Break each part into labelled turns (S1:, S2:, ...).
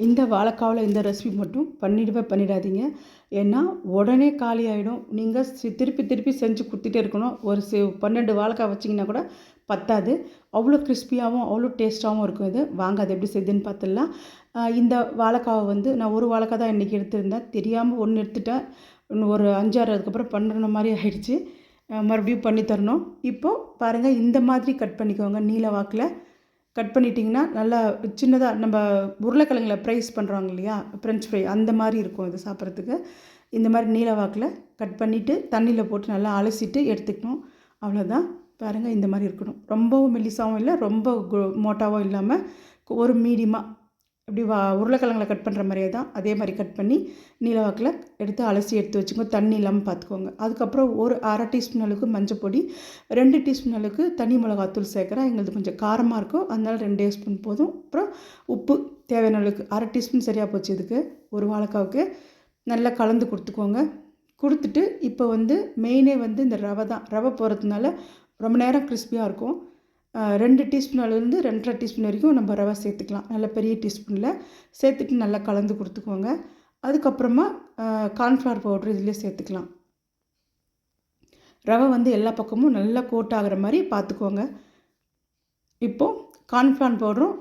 S1: இந்த வாழைக்காவில் இந்த ரெசிபி மட்டும் பண்ணிடாதீங்க. ஏன்னா உடனே காலி ஆகிடும். நீங்கள் திருப்பி திருப்பி செஞ்சு கொடுத்துட்டே இருக்கணும். ஒரு 12 வாழைக்காய் வச்சிங்கன்னா கூட பத்தாது. அவ்வளோ கிறிஸ்பியாகவும் அவ்வளோ டேஸ்ட்டாகவும் இருக்கும் இது. வாங்க அது எப்படி செய்யுதுன்னு பார்த்துடலாம். இந்த வாழைக்காவை வந்து நான் ஒரு வாழைக்காய் தான் இன்றைக்கி எடுத்திருந்தேன். தெரியாமல் ஒன்று எடுத்துட்டேன். இன்னும் ஒரு 5, 6 அதுக்கப்புறம் பண்ணுற மாதிரி ஆகிடுச்சு. மறுபடியும் பண்ணி தரணும். இப்போது பாருங்கள், இந்த மாதிரி கட் பண்ணிக்கோங்க. நீல வாக்கில் கட் பண்ணிட்டிங்கன்னா நல்லா சின்னதாக நம்ம உருளைக்கிழங்குல ஃப்ரைஸ் பண்ணுறாங்க இல்லையா, ஃப்ரெஞ்ச் ஃப்ரை அந்த மாதிரி இருக்கும் இது சாப்பிட்றதுக்கு. இந்த மாதிரி நீல வாக்கில் கட் பண்ணிவிட்டு தண்ணியில் போட்டு நல்லா அலசிட்டு எடுத்துக்கணும். அவ்வளோதான். பாருங்கள், இந்த மாதிரி இருக்கணும். ரொம்பவும் மெல்லிசாவும் இல்லை, ரொம்ப மோட்டாவும் இல்லாமல் ஒரு மீடியமாக இப்படி உருளைக்கிழங்குல கட் பண்ணுற மாதிரியே தான் அதே மாதிரி கட் பண்ணி நீலவாக்கில் எடுத்து அலசி எடுத்து வச்சுக்கோங்க. தண்ணி இல்லாமல் பார்த்துக்கோங்க. அதுக்கப்புறம் ஒரு 1/2 டீஸ்பூன் அளவுக்கு மஞ்சள் பொடி, 2 டீஸ்பூன் அளவுக்கு தனி மிளகாத்தூள் சேர்க்குறேன். எங்களுக்கு கொஞ்சம் காரமாக இருக்கும், அதனால 2 ஸ்பூன் போதும். அப்புறம் உப்பு தேவையான அளவுக்கு 1/2 டீஸ்பூன் சரியாக போச்சு இதுக்கு ஒரு வாழைக்காவுக்கு. நல்லா கலந்து கொடுத்துக்கோங்க. கொடுத்துட்டு இப்போ வந்து மெயினே வந்து இந்த ரவை தான். ரவை போகிறதுனால ரொம்ப நேரம் கிறிஸ்பியாக இருக்கும். 2 டீஸ்பூன் அளவுலேருந்து 2.5 டீஸ்பூன் வரைக்கும் நம்ம ரவை சேர்த்துக்கலாம். நல்ல பெரிய டீஸ்பூனில் சேர்த்துட்டு நல்லா கலந்து கொடுத்துக்கோங்க. அதுக்கப்புறமா கார்ன்ஃப்ளவர் பவுட்ரு இதிலே சேர்த்துக்கலாம். ரவை வந்து எல்லா பக்கமும் நல்லா கோட் ஆகிற மாதிரி பார்த்துக்கோங்க. இப்போது கார்ன்ஃப்ளவர் பவுடரும்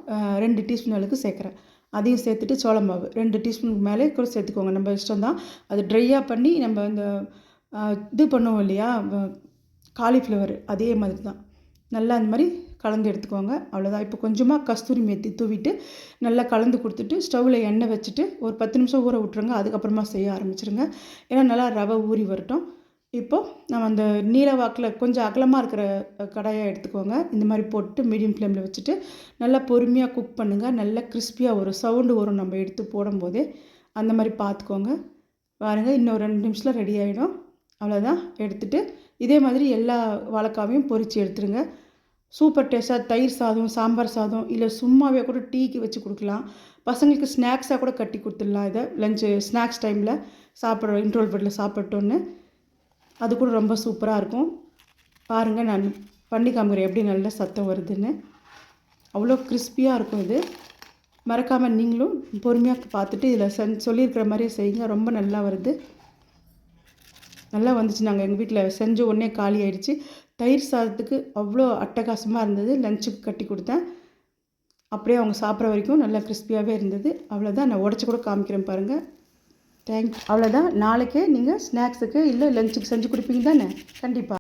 S1: 2 டீஸ்பூன் அளவுக்கு சேர்க்குறேன். அதையும் சேர்த்துட்டு சோள மாவு 2 டீஸ்பூனுக்கு மேலே கூட சேர்த்துக்கோங்க. நம்ம இஷ்டம் தான். அது ட்ரையாக பண்ணி நம்ம இந்த இது பண்ணுவோம் இல்லையா, காலிஃப்ளவர், அதே மாதிரி தான். நல்லா அந்த மாதிரி கலந்து எடுத்துக்கோங்க. அவ்வளோதான். இப்போ கொஞ்சமாக கஸ்தூரி மேத்தி தூவிட்டு நல்லா கலந்து கொடுத்துட்டு ஸ்டவ்வில் எண்ணெய் வச்சுட்டு ஒரு 10 நிமிஷம் ஊற விட்ருங்க. அதுக்கப்புறமா செய்ய ஆரம்பிச்சிருங்க. ஏன்னா நல்லா ரவை ஊறி வரட்டும். இப்போது நம்ம அந்த நீல வாக்கில் கொஞ்சம் அகலமாக இருக்கிற கடாயாக எடுத்துக்கோங்க. இந்த மாதிரி போட்டு மீடியம் ஃப்ளேமில் வச்சுட்டு நல்லா பொறுமையாக குக் பண்ணுங்கள். நல்லா கிறிஸ்பியாக ஒரு சவுண்டு வரும் நம்ம எடுத்து போடும்போதே. அந்த மாதிரி பார்த்துக்கோங்க. பாருங்கள், இன்னும் 2 நிமிஷத்தில் ரெடி ஆகிடும். அவ்வளோதான். எடுத்துகிட்டு இதே மாதிரி எல்லா வாழைக்காவையும் பொரித்து எடுத்துருங்க. சூப்பர் டேஸ்ட்டாக தயிர் சாதம், சாம்பார் சாதம், இல்லை சும்மாவே கூட டீக்கு வச்சு கொடுக்கலாம். பசங்களுக்கு ஸ்நாக்ஸாக கூட கட்டி கொடுத்துடலாம். இதை லஞ்சு ஸ்நாக்ஸ் டைமில் சாப்பிட்ற இன்ட்ரோல் பீரியடில் சாப்பிட்டோன்னு அது கூட ரொம்ப சூப்பராக இருக்கும். பாருங்கள், நான் பண்ணி காமிக்கிறேன் எப்படி நல்லா சத்தம் வருதுன்னு. அவ்வளோ கிறிஸ்பியாக இருக்கும் இது. மறக்காமல் நீங்களும் பொறுமையாக பார்த்துட்டு இதில் சொல்லியிருக்கிற மாதிரியே செய்யுங்க. ரொம்ப நல்லா வருது. நல்லா வந்துச்சு. நாங்கள் எங்கள் வீட்டில் செஞ்ச உடனே காலி ஆகிடுச்சு. தயிர் சாதத்துக்கு அவ்வளோ அட்டகாசமாக இருந்தது. லஞ்சுக்கு கட்டி கொடுத்தேன். அப்படியே அவங்க சாப்பிட்ற வரைக்கும் நல்லா கிறிஸ்பியாகவே இருந்தது. அவ்வளோதான். நான் உடச்சி கூட காமிக்கிறேன் பாருங்கள். அவ்வளோதான். நாளைக்கே நீங்கள் ஸ்நாக்ஸுக்கு இல்லை லஞ்சுக்கு செஞ்சு கொடுப்பீங்க தானே? கண்டிப்பாக.